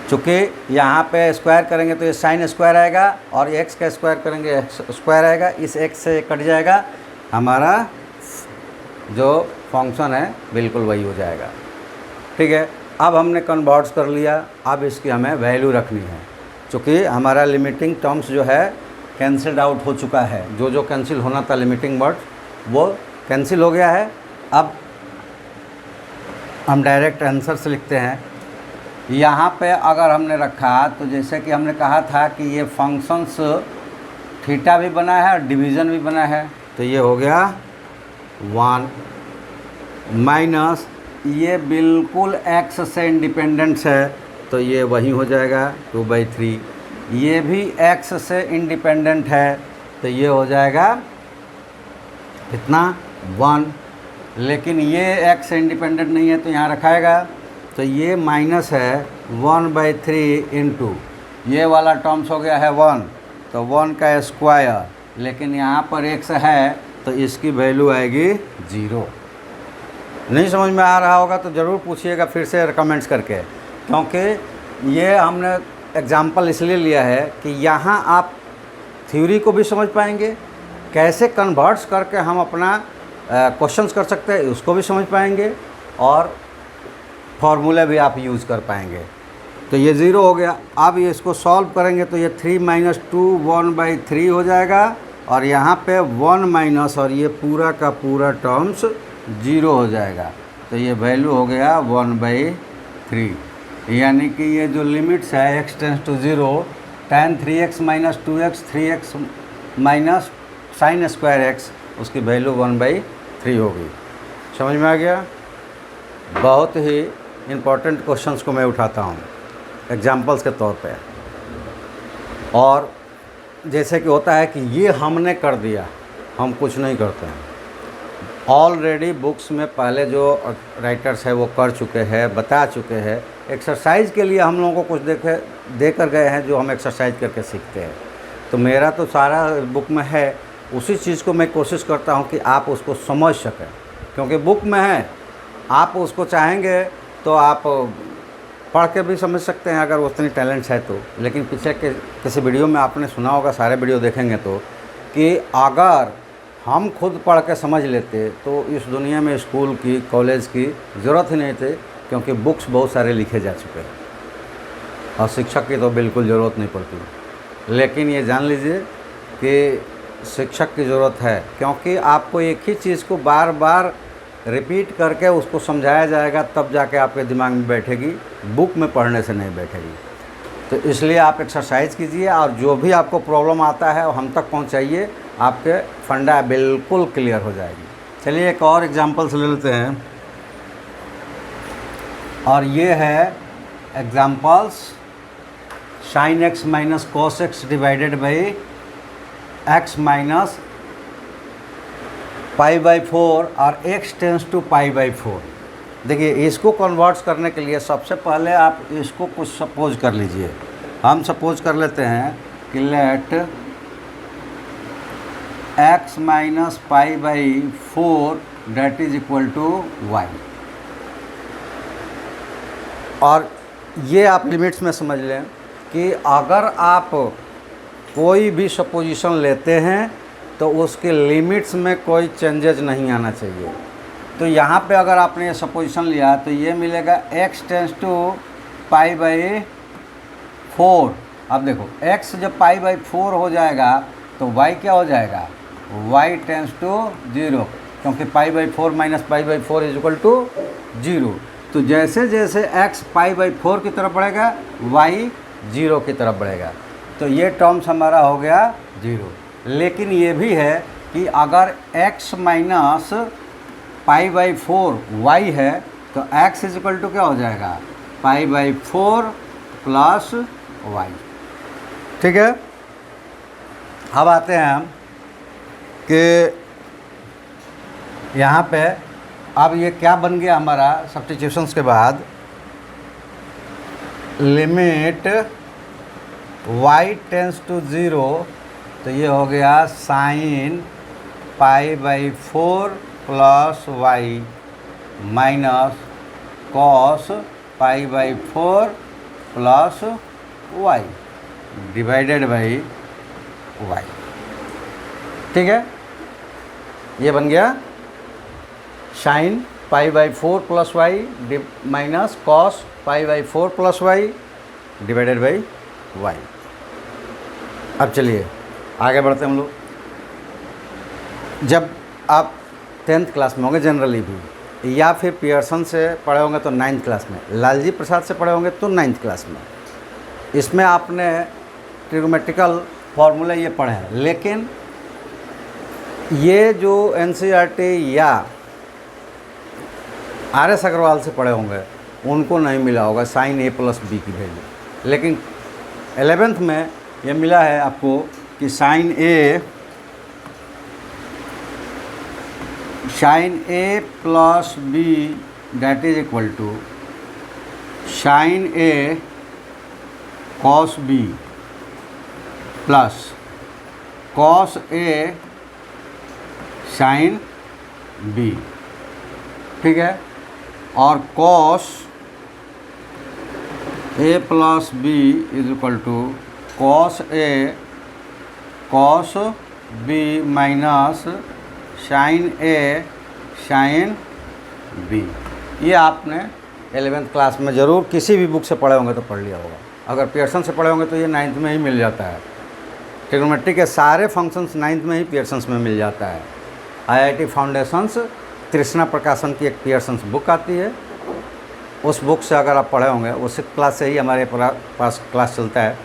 चूँकि यहाँ पे स्क्वायर करेंगे तो ये साइन स्क्वायर आएगा और x का स्क्वायर करेंगे x स्क्वायर आएगा, इस x से कट जाएगा, हमारा जो फंक्शन है बिल्कुल वही हो जाएगा। ठीक है, अब हमने कन्वर्ट्स कर लिया, अब इसकी हमें वैल्यू रखनी है। चूँकि हमारा लिमिटिंग टर्म्स जो है कैंसिल्ड आउट हो चुका है, जो जो कैंसिल होना था लिमिटिंग वर्ड्स वो कैंसिल हो गया है। अब हम डायरेक्ट आंसर से लिखते हैं। यहाँ पे अगर हमने रखा तो जैसे कि हमने कहा था कि ये फंक्शंस थीटा भी बना है और डिवीज़न भी बना है, तो ये हो गया 1 माइनस ये बिल्कुल x से इंडिपेंडेंस है तो ये वही हो जाएगा 2/3। ये भी x से इंडिपेंडेंट है तो ये हो जाएगा कितना 1, लेकिन ये x से इंडिपेंडेंट नहीं है तो यहाँ रखाएगा, तो ये माइनस है 1/3 इंटू ये वाला टर्म्स हो गया है 1, तो 1 का स्क्वायर, लेकिन यहाँ पर x है तो इसकी वैल्यू आएगी 0। नहीं समझ में आ रहा होगा तो ज़रूर पूछिएगा फिर से कमेंट्स करके, क्योंकि ये हमने एग्जाम्पल इसलिए लिया है कि यहाँ आप थ्योरी को भी समझ पाएंगे, कैसे कन्वर्ट्स करके हम अपना क्वेश्चंस कर सकते हैं उसको भी समझ पाएंगे, और फार्मूला भी आप यूज़ कर पाएंगे। तो ये 0 हो गया। अब ये इसको सॉल्व करेंगे तो ये 3 - 2 1/3 हो जाएगा, और यहाँ पे 1 माइनस और ये पूरा का पूरा टर्म्स 0 हो जाएगा। तो ये वैल्यू हो गया 1/3, यानी कि ये जो लिमिट्स है x tends to 0, tan 3x - 2x 3x minus sin square x, उसकी वैल्यू 1/3 होगी। समझ में आ गया? बहुत ही इम्पोर्टेंट क्वेश्चंस को मैं उठाता हूँ एग्जाम्पल्स के तौर पे, और जैसे कि होता है कि ये हमने कर दिया, हम कुछ नहीं करते हैं। ऑलरेडी बुक्स में पहले जो राइटर्स है वो कर चुके हैं, बता चुके हैं। एक्सरसाइज के लिए हम लोगों को कुछ दे कर गए हैं जो हम एक्सरसाइज करके सीखते हैं। तो मेरा तो सारा बुक में है, उसी चीज़ को मैं कोशिश करता हूँ कि आप उसको समझ सकें, क्योंकि बुक में है। आप उसको चाहेंगे तो आप पढ़ के भी समझ सकते हैं अगर उतनी टैलेंट्स है तो। लेकिन पीछे के किसी वीडियो में आपने सुना होगा, सारे वीडियो देखेंगे तो, कि अगर हम खुद पढ़ के समझ लेते तो इस दुनिया में स्कूल की, कॉलेज की ज़रूरत ही नहीं थी, क्योंकि बुक्स बहुत सारे लिखे जा चुके हैं और शिक्षक की तो बिल्कुल ज़रूरत नहीं पड़ती। लेकिन ये जान लीजिए कि शिक्षक की ज़रूरत है, क्योंकि आपको एक ही चीज़ को बार बार रिपीट करके उसको समझाया जाएगा, तब जाके आपके दिमाग में बैठेगी, बुक में पढ़ने से नहीं बैठेगी। तो इसलिए आप एक्सरसाइज कीजिए, और जो भी आपको प्रॉब्लम आता है वो हम तक पहुंचाइए, आपके फंडा बिल्कुल क्लियर हो जाएगी। चलिए एक और एग्जांपल्स ले लेते हैं, और ये है examples sin x - cos x divided by x minus π/4 और x टेंस टू π/4। देखिए, इसको कन्वर्ट्स करने के लिए सबसे पहले आप इसको कुछ सपोज कर लीजिए। हम सपोज कर लेते हैं कि let x - π/4 that is equal to y, और ये आप लिमिट्स में समझ लें कि अगर आप कोई भी सपोजिशन लेते हैं तो उसके लिमिट्स में कोई चेंजेज नहीं आना चाहिए। तो यहाँ पे अगर आपने ये सपोजिशन लिया तो ये मिलेगा x टेंस टू π/4। अब देखो x जब π/4 हो जाएगा तो y क्या हो जाएगा, y टेंस टू 0, क्योंकि π/4 माइनस π/4 इज इक्वल टू 0। तो जैसे जैसे x π/4 की तरफ बढ़ेगा y 0 की तरफ बढ़ेगा। तो ये टर्म्स हमारा हो गया 0। लेकिन ये भी है कि अगर x माइनस π/4 y है तो x इज इक्वल टू क्या हो जाएगा, π/4 प्लस y। ठीक है, अब आते हैं हम कि यहाँ पे अब ये क्या बन गया हमारा सब्स्टिट्यूशंस के बाद, लिमिट y टेंस टू 0, तो ये हो गया sin π/4 plus y minus cos π/4 plus y divided by y। ठीक है, ये बन गया sin π/4 plus y minus cos π/4 plus y divided by y। अब चलिए आगे बढ़ते हैं हम लोग। जब आप 10th क्लास में होंगे जनरली भी, या फिर पियर्सन से पढ़े होंगे तो 9th क्लास में, लालजी प्रसाद से पढ़े होंगे तो 9th क्लास में, इसमें आपने ट्रिग्नोमेट्रिकल फार्मूला ये पढ़े हैं। लेकिन ये जो NCERT या RS अग्रवाल से पढ़े होंगे उनको नहीं मिला होगा sin a प्लस b की वैल्यू। लेकिन 11th में ये मिला है आपको कि sin a plus b that is equal to sin a cos b plus cos a sin b। ठीक है, और cos A plus B is equal to cos A cos B minus sine A sine B. ये आपने 11th class में ज़रूर किसी भी book से पढ़े होंगे तो पढ़ लिया होगा। अगर पियर्सन से पढ़े होंगे तो ये 9th में ही मिल जाता है। ट्रिग्नोमेट्री के सारे फंक्शंस 9th में ही पियर्सन्स में मिल जाता है। आईआईटी फाउंडेशंस तृष्णा प्रकाशन की एक पियर्सन्स बुक आती है, उस बुक से अगर आप पढ़े होंगे, वो 6th क्लास से ही हमारे पास क्लास चलता है,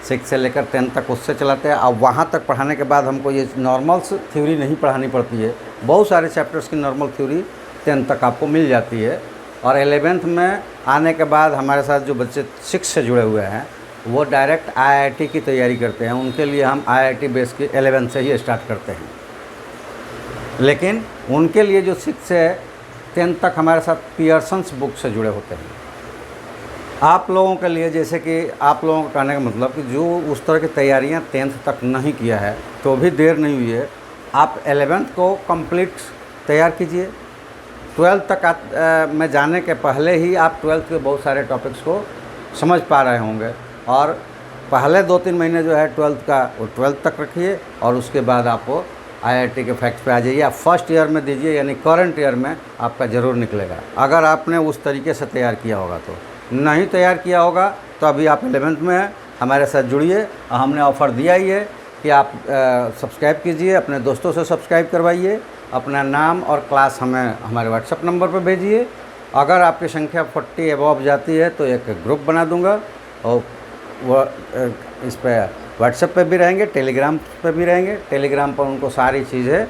6 से लेकर 10 तक उससे चलाते हैं। अब वहाँ तक पढ़ाने के बाद हमको ये नॉर्मल्स थ्योरी नहीं पढ़ानी पड़ती है। बहुत सारे चैप्टर्स की नॉर्मल थ्योरी 10 तक आपको मिल जाती है। और 11th में आने के बाद हमारे साथ जो बच्चे 6 से जुड़े हुए हैं वो डायरेक्ट आईआईटी की तैयारी करते हैं। उनके लिए हम आईआईटी बेस की 11 से ही स्टार्ट करते हैं। लेकिन उनके लिए जो 6 से 10 तक हमारे साथ पियर्सन्स बुक से जुड़े होते हैं। आप लोगों के लिए, जैसे कि आप लोगों का कहने का मतलब कि जो उस तरह की तैयारियां 10th तक नहीं किया है तो भी देर नहीं हुई है, आप 11th को कंप्लीट तैयार कीजिए। 12th तक में जाने के पहले ही आप 12th के बहुत सारे टॉपिक्स को समझ पा रहे होंगे। और पहले 2-3 महीने जो है 12th का वो 12th तक रखिए और उसके बाद आप आईआईटी के फैक्ट्स पे आ जाइए। आप फर्स्ट ईयर में दीजिए, यानी करंट ईयर में आपका ज़रूर निकलेगा, अगर आपने उस तरीके से तैयार किया होगा। तो नहीं तैयार किया होगा तो अभी आप 11th में हैं, हमारे साथ जुड़िए। हमने ऑफ़र दिया ही है कि आप सब्सक्राइब कीजिए, अपने दोस्तों से सब्सक्राइब करवाइए, अपना नाम और क्लास हमें हमारे व्हाट्सएप नंबर पर भेजिए। अगर आपकी संख्या 40 अबव जाती है तो एक ग्रुप बना दूंगा और वह इस पर व्हाट्सएप पे भी रहेंगे, टेलीग्राम पे भी रहेंगे। टेलीग्राम पर उनको सारी चीज़ें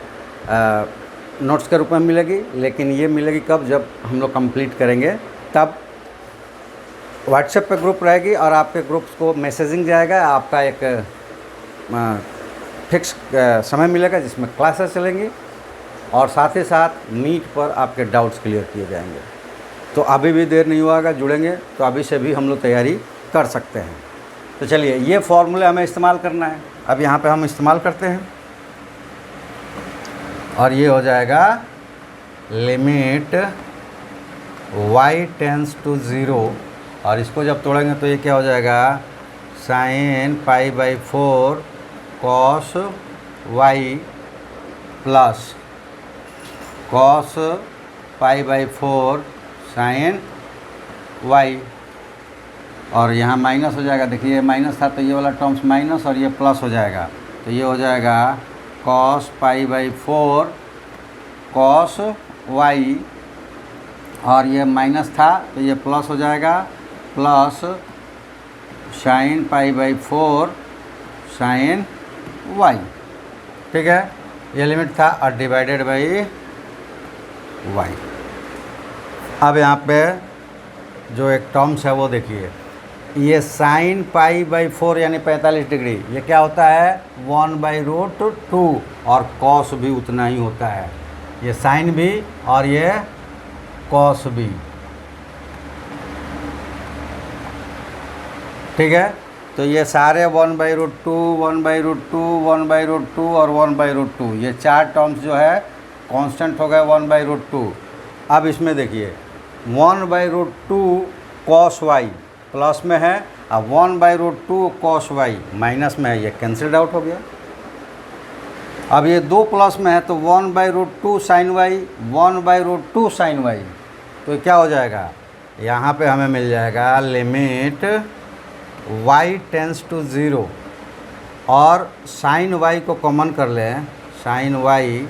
नोट्स के रूप में मिलेगी, लेकिन ये मिलेगी कब, जब हम लोग कंप्लीट करेंगे तब व्हाट्सएप पे ग्रुप रहेगी और आपके ग्रुप्स को मैसेजिंग जाएगा। आपका एक फिक्स समय मिलेगा जिसमें क्लासेस चलेंगी और साथ ही साथ मीट पर आपके डाउट्स क्लियर किए जाएंगे। तो अभी भी देर नहीं हुआ, जुड़ेंगे तो अभी से भी हम लोग तैयारी कर सकते हैं। तो चलिए, ये फॉर्मूले हमें इस्तेमाल करना है। अब यहाँ पे हम इस्तेमाल करते हैं और ये हो जाएगा लिमिट y टेंस टू 0, और इसको जब तोड़ेंगे तो ये क्या हो जाएगा, sine pi by 4 cos y plus cos pi by 4 sine y, और यहाँ माइनस हो जाएगा। देखिए माइनस था तो ये वाला टर्म्स माइनस और ये प्लस हो जाएगा, तो ये हो जाएगा cos pi by 4 cos y, और ये माइनस था तो ये प्लस हो जाएगा, plus sine pi by 4 sine y। ठीक है, ये लिमिट था और डिवाइडेड बाई y। अब यहाँ पे जो एक टर्म्स है वो देखिए, ये साइन पाई बाई 4 यानी 45 डिग्री, ये क्या होता है 1/√2, और कॉस भी उतना ही होता है। ये साइन भी और ये कॉस भी। ठीक है, तो ये सारे 1/√2 1/√2 1/√2 और 1/√2, ये 4 टर्म्स जो है कांस्टेंट हो गए 1/√2। अब इसमें देखिए 1/√2 कॉस y प्लस में है और 1/√2 कॉस y माइनस में है, ये कैंसिल्ड आउट हो गया। अब ये 2 प्लस में है तो 1/√2 साइन y 1/√2 साइन y, तो क्या हो जाएगा, यहाँ पे हमें मिल जाएगा लिमिट y टेंस टू 0, और साइन y को कॉमन कर लें, साइन y,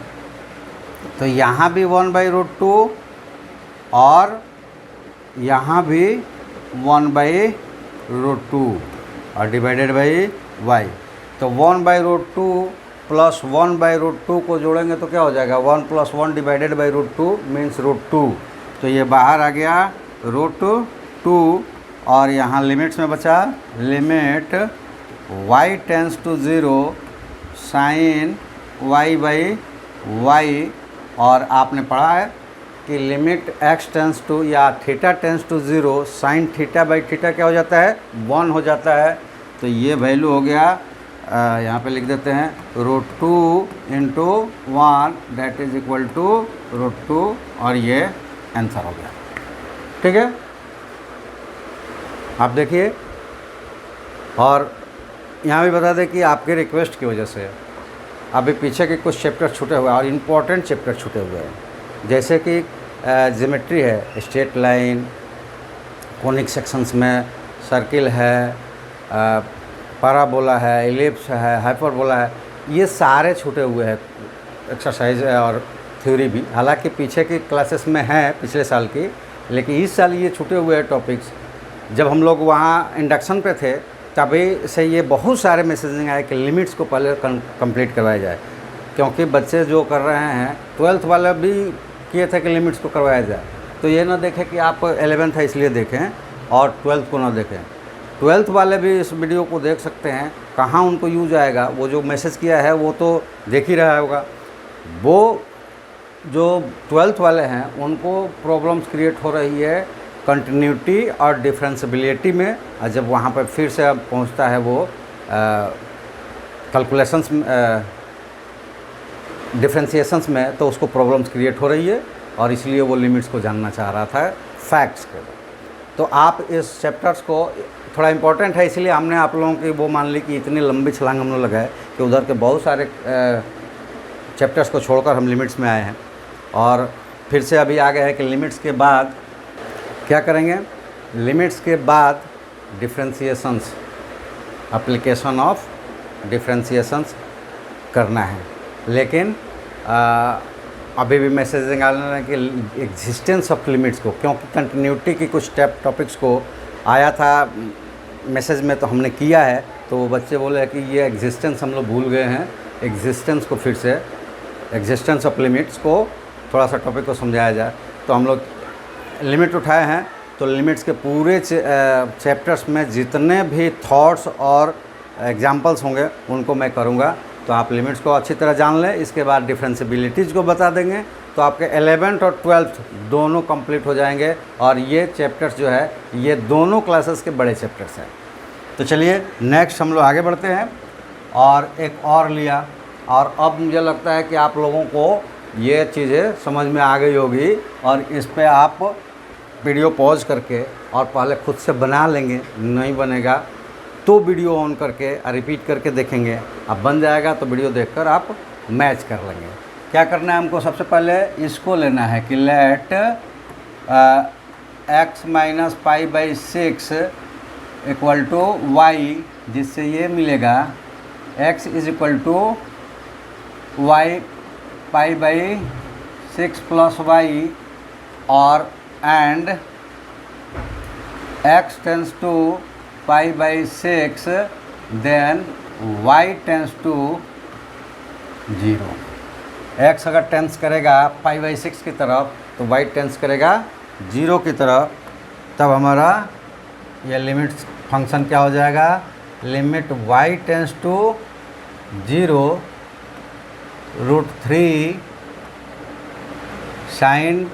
तो यहाँ भी 1/√2 और यहाँ भी 1/√2 और डिवाइडेड बाई y। तो 1/√2 प्लस 1/√2 को जोड़ेंगे तो क्या हो जाएगा, 1 + 1 डिवाइडेड बाई √2 मीन्स √2, तो ये बाहर आ गया √2, और यहाँ लिमिट्स में बचा limit y tends to 0 sine y by y, और आपने पढ़ा है कि लिमिट x टेंस टू या theta tends to 0 sine theta by theta क्या हो जाता है 1 हो जाता है। तो ये वैल्यू हो गया, यहाँ पे लिख देते हैं √2 × 1 दैट इज इक्वल टू √2, और ये आंसर हो गया। ठीक है, आप देखिए, और यहाँ भी बता दें कि आपके रिक्वेस्ट की वजह से अभी पीछे के कुछ चैप्टर छूटे हुए हैं और इम्पॉर्टेंट चैप्टर छूटे हुए हैं, जैसे कि ज्योमेट्री है, स्ट्रेट लाइन, कोनिक सेक्शंस में सर्किल है, पैराबोला है, इलिप्स है, हाइपरबोला है, ये सारे छूटे हुए हैं एक्सरसाइज और थ्योरी भी। हालांकि पीछे की क्लासेस में है पिछले साल की, लेकिन इस साल ये छूटे हुए हैं टॉपिक्स। जब हम लोग वहाँ इंडक्शन पे थे तभी से ये बहुत सारे मैसेजिंग आए कि लिमिट्स को पहले कंप्लीट करवाया जाए, क्योंकि बच्चे जो कर रहे हैं 12th वाले भी किए थे कि लिमिट्स को करवाया जाए। तो ये ना देखें कि आप 11th है इसलिए देखें और 12th को ना देखें। 12th वाले भी इस वीडियो को देख सकते हैं, कहाँ उनको यूज आएगा। वो जो मैसेज किया है वो तो देख ही रहा होगा। वो जो 12th वाले हैं उनको प्रॉब्लम्स क्रिएट हो रही है कंटिन्यूटी और डिफरेंशियबिलिटी में, और जब वहाँ पर फिर से अब पहुँचता है वो कैलकुलेशंस डिफरेंशिएशंस में, तो उसको प्रॉब्लम्स क्रिएट हो रही है और इसलिए वो लिमिट्स को जानना चाह रहा था फैक्ट्स के। तो आप इस चैप्टर्स को, थोड़ा इम्पोर्टेंट है इसलिए हमने आप लोगों की वो मान ली कि इतनी लंबी छलांग हम लोग लगाए कि उधर के बहुत सारे चैप्टर्स को छोड़कर हम लिमिट्स में आए हैं। और फिर से अभी आ गए हैं कि लिमिट्स के बाद क्या करेंगे, लिमिट्स के बाद डिफरेंशिएशंस, एप्लीकेशन ऑफ डिफरेंशिएशंस करना है। लेकिन अभी भी मैसेजिंग आ रहा है कि एग्जिस्टेंस ऑफ लिमिट्स को, क्योंकि कंटिन्यूटी की कुछ टॉपिक्स को आया था मैसेज में तो हमने किया है, तो वो बच्चे बोले कि ये एग्जिस्टेंस हम लोग भूल गए हैं, एग्जिस्टेंस को फिर से, एग्जिस्टेंस ऑफ लिमिट्स को थोड़ा सा टॉपिक को समझाया जाए। तो हम लोग लिमिट उठाए हैं, तो लिमिट्स के पूरे चैप्टर्स में जितने भी थॉट्स और एग्जांपल्स होंगे उनको मैं करूँगा। तो आप लिमिट्स को अच्छी तरह जान लें। इसके बाद डिफरेंशियबिलिटीज़ को बता देंगे, तो आपके 11th और 12th दोनों कंप्लीट हो जाएंगे। और ये चैप्टर्स जो है ये दोनों क्लासेस के बड़े चैप्टर्स हैं। तो चलिए नेक्स्ट हम लोग आगे बढ़ते हैं और एक और लिया, और अब मुझे लगता है कि आप लोगों को ये चीज़ें समझ में आ गई होगी और इस पे आप वीडियो पॉज करके और पहले खुद से बना लेंगे, नहीं बनेगा तो वीडियो ऑन करके रिपीट करके देखेंगे। अब बन जाएगा तो वीडियो देखकर आप मैच कर लेंगे। क्या करना है हमको, सबसे पहले इसको लेना है कि let x minus pi by 6 equal to y, जिससे ये मिलेगा x is equal to y pi by 6 plus Y, और and x tends to pi by 6 then y tends to 0। x अगर टेंस करेगा पाई बाई 6 की तरफ तो y tense करेगा 0 की तरफ, तब हमारा ये लिमिट फंक्शन क्या हो जाएगा, limit y tends to 0 √3 sine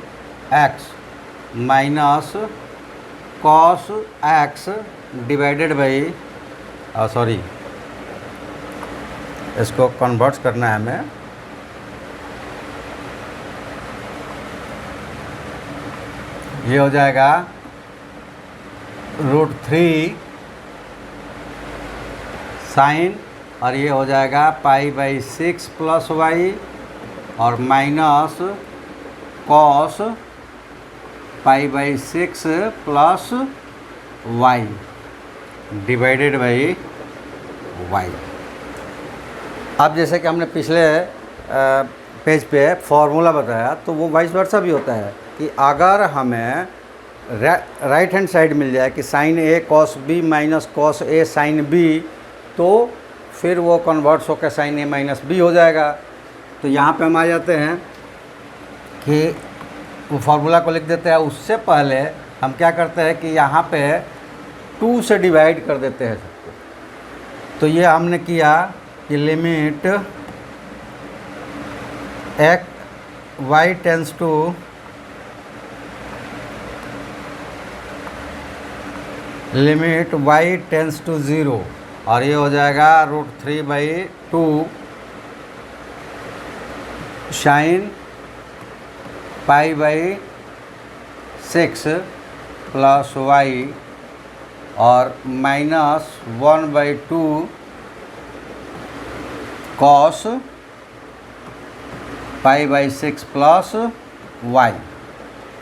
x minus cos x divided by, sorry इसको कन्वर्ट करना है हमें, ये हो जाएगा √3 साइन, और ये हो जाएगा पाई बाई 6 प्लस वाई और minus cos pi by 6 plus Y divided by Y. अब जैसे कि हमने पिछले पेज पे फॉर्मूला बताया, तो वो वाइस वर्सा भी होता है कि अगर हमें राइट हैंड साइड मिल जाए कि sign A cos B minus cos A sine B, तो फिर वो कन्वर्ट्स होकर साइन ए माइनस बी हो जाएगा। तो यहाँ पे हम आ जाते हैं कि वो फार्मूला को लिख देते हैं। उससे पहले हम क्या करते हैं कि यहाँ पे 2 से डिवाइड कर देते हैं सबको। तो ये हमने किया कि limit y tends to limit y tends to 0, और ये हो जाएगा √3 by 2 sine pi by 6 plus Y, और -1/2 cos π/6 प्लस y।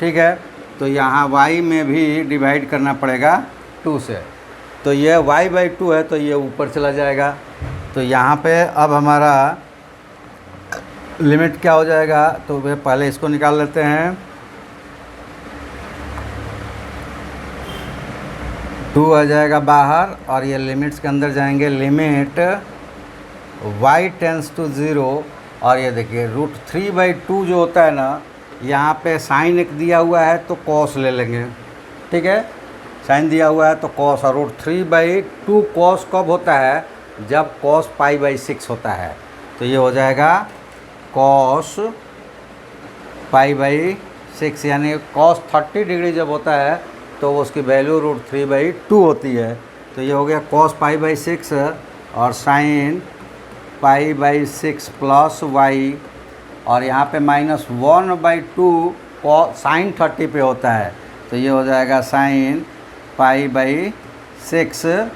ठीक है, तो यहाँ y में भी डिवाइड करना पड़ेगा 2 से, तो ये y/2 है तो ये ऊपर चला जाएगा। तो यहाँ पे अब हमारा लिमिट क्या हो जाएगा, तो वे पहले इसको निकाल लेते हैं। 2 आ जाएगा बाहर और ये लिमिट्स के अंदर जाएंगे। लिमिट y टेंस टू 0 और ये देखिए √3/2 जो होता है ना, यहाँ पे साइन एक दिया हुआ है तो कॉस ले लेंगे। ठीक है, साइन दिया हुआ है तो कॉस, और √3/2 कॉस कब होता है, जब कॉस π/6 होता है। तो ये हो जाएगा कॉस π/6, यानी कॉस 30 डिग्री जब होता है तो उसकी वैल्यू √3/2 होती है। तो ये हो गया कॉस π/6 और साइन π/6 प्लस y, और यहाँ पे -1/2 साइन 30 पे होता है, तो ये हो जाएगा साइन π/6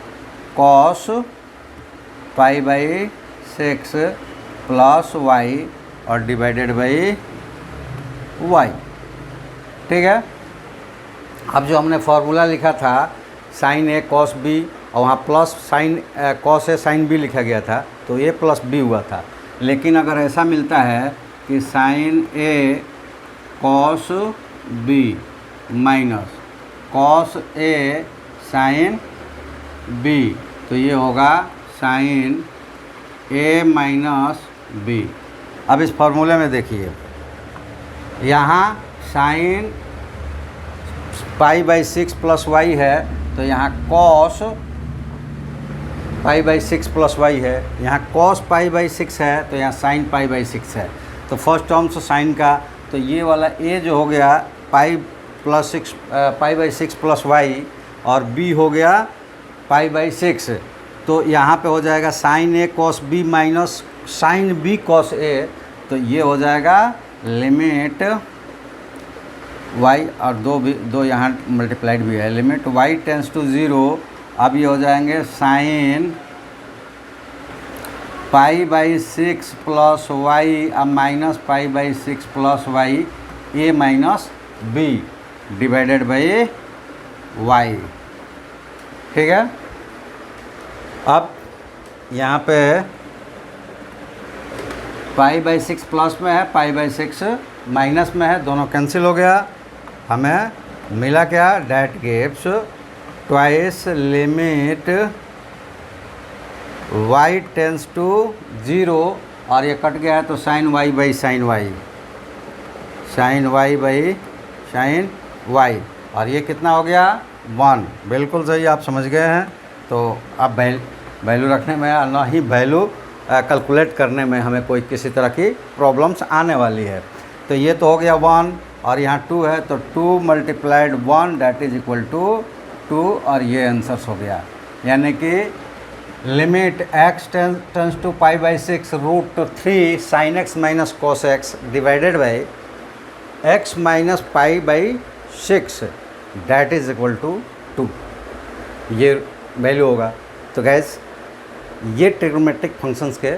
कॉस π/6 प्लस y और डिवाइडेड बाई y। ठीक है, अब जो हमने फार्मूला लिखा था साइन ए कॉस बी, और वहाँ plus sine cos A sine B लिखा गया था, तो ए प्लस बी हुआ था। लेकिन अगर ऐसा मिलता है कि sign A cos B minus cos A sine B, तो ये होगा साइन ए माइनस बी। अब इस फॉर्मूले में देखिए, यहाँ साइन π/6 प्लस y है, तो यहाँ कॉस π/6 प्लस y है, यहाँ कॉस π/6 है, तो यहाँ साइन π/6 है। तो फर्स्ट टर्म से साइन का, तो ये वाला a जो हो गया π/6 प्लस y, और b हो गया π/6, तो यहाँ पे हो जाएगा sine A cos B minus sine B cos A, तो ये हो जाएगा लिमिट y, और दो यहाँ मल्टीप्लाइड भी है, लिमिट y टेंस टू 0। अब ये हो जाएंगे साइन π/6 प्लस y अब minus π/6 plus y a minus b divided by y। ठीक है, अब यहाँ पे π/6 प्लस में है, π/6 माइनस में है, दोनों कैंसिल हो गया। हमें मिला क्या, that gives twice limit y tends to 0, और ये कट गया है तो sine y by sine y, sine y by sine y, और ये कितना हो गया 1। बिल्कुल सही, आप समझ गए हैं। तो अब वैल्यू रखने में और ना ही वैल्यू कैलकुलेट करने में हमें कोई किसी तरह की प्रॉब्लम्स आने वाली है। तो ये तो हो गया 1, और यहाँ 2 है, तो 2 multiplied 1 that is equal to 2, और ये आंसर्स हो गया। यानी कि limit x tends to π/6 √3 sine x minus cos x divided by x minus π/6 that is equal to 2, ये वैल्यू होगा। तो गैस ये ट्रिग्नोमेट्रिक फंक्शंस के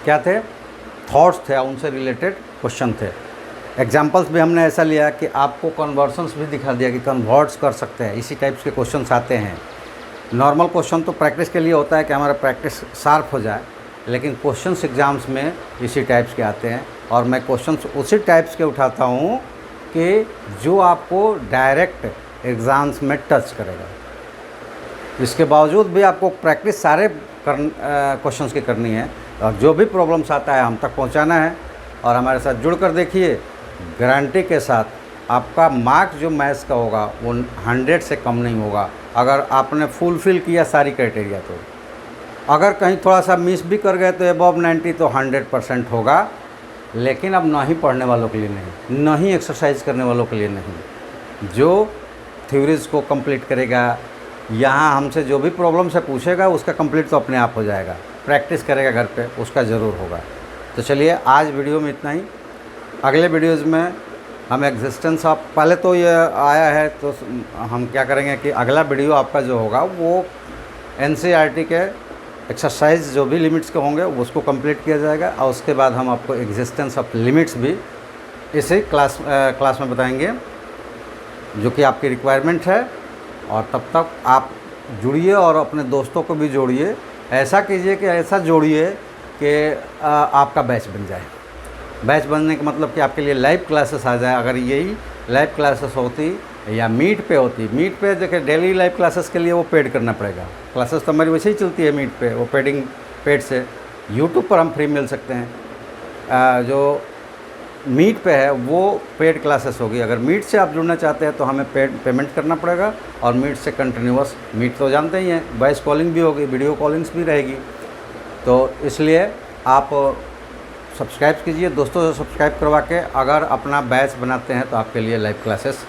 क्या थे, थॉट्स थे, उनसे रिलेटेड क्वेश्चन थे। एग्जांपल्स भी हमने ऐसा लिया कि आपको कन्वर्सन्स भी दिखा दिया कि कन्वर्ट्स कर सकते हैं, इसी टाइप्स के क्वेश्चंस आते हैं। नॉर्मल क्वेश्चन तो प्रैक्टिस के लिए होता है कि हमारा प्रैक्टिस शार्प हो जाए, लेकिन क्वेश्चंस एग्ज़ाम्स में इसी टाइप्स के आते हैं, और मैं क्वेश्चंस उसी टाइप्स के उठाता हूँ कि जो आपको डायरेक्ट एग्ज़ाम्स में टच करेगा। इसके बावजूद भी आपको प्रैक्टिस सारे क्वेश्चंस की करनी है, और जो भी प्रॉब्लम्स आता है हम तक पहुंचाना है, और हमारे साथ जुड़ कर देखिए, गारंटी के साथ आपका मार्क जो मैथ्स का होगा वो 100 से कम नहीं होगा, अगर आपने फुलफ़िल किया सारी क्राइटेरिया। तो अगर कहीं थोड़ा सा मिस भी कर गए तो अबव 90 तो 100% होगा, लेकिन अब ना ही पढ़ने वालों के लिए नहीं, ना ही एक्सरसाइज करने वालों के लिए नहीं। जो थ्योरीज़ को कंप्लीट करेगा, यहाँ हमसे जो भी प्रॉब्लम से पूछेगा उसका कंप्लीट तो अपने आप हो जाएगा, प्रैक्टिस करेगा घर पे उसका ज़रूर होगा। तो चलिए आज वीडियो में इतना ही, अगले वीडियोज़ में हम एग्जिस्टेंस ऑफ पहले तो ये आया है, तो हम क्या करेंगे कि अगला वीडियो आपका जो होगा वो एनसीईआरटी के एक्सरसाइज जो भी लिमिट्स के होंगे उसको कंप्लीट किया जाएगा, और उसके बाद हम आपको एग्जिस्टेंस ऑफ लिमिट्स भी इसी क्लास में बताएंगे, जो कि आपकी रिक्वायरमेंट है। और तब तक आप जुड़िए और अपने दोस्तों को भी जोड़िए। ऐसा कीजिए कि ऐसा जोड़िए कि आपका बैच बन जाए। बैच बनने का मतलब कि आपके लिए लाइव क्लासेस आ जाए। अगर यही लाइव क्लासेस होती या मीट पे होती, मीट पे देखिए डेली लाइव क्लासेस के लिए वो पेड करना पड़ेगा। क्लासेस तो हमारी वैसे ही चलती है मीट पे, वो पेड से। यूट्यूब पर हम फ्री मिल सकते हैं। जो मीट पे है वो पेड क्लासेस होगी। अगर मीट से आप जुड़ना चाहते हैं तो हमें पेमेंट करना पड़ेगा, और मीट से कंटिन्यूअस, मीट तो जानते ही हैं, वॉइस कॉलिंग भी होगी, वीडियो कॉलिंग्स भी रहेगी। तो इसलिए आप सब्सक्राइब कीजिए, दोस्तों से सब्सक्राइब करवा के अगर अपना बैच बनाते हैं तो आपके लिए लाइव क्लासेस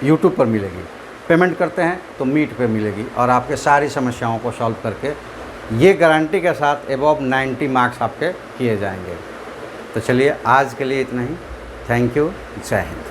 यूट्यूब पर मिलेगी। पेमेंट करते हैं तो मीट पे मिलेगी, और आपके सारी समस्याओं को सॉल्व करके ये गारंटी के साथ अबव 90 मार्क्स आपके किए जाएंगे। तो चलिए आज के लिए इतना ही। थैंक यू, जय हिंद।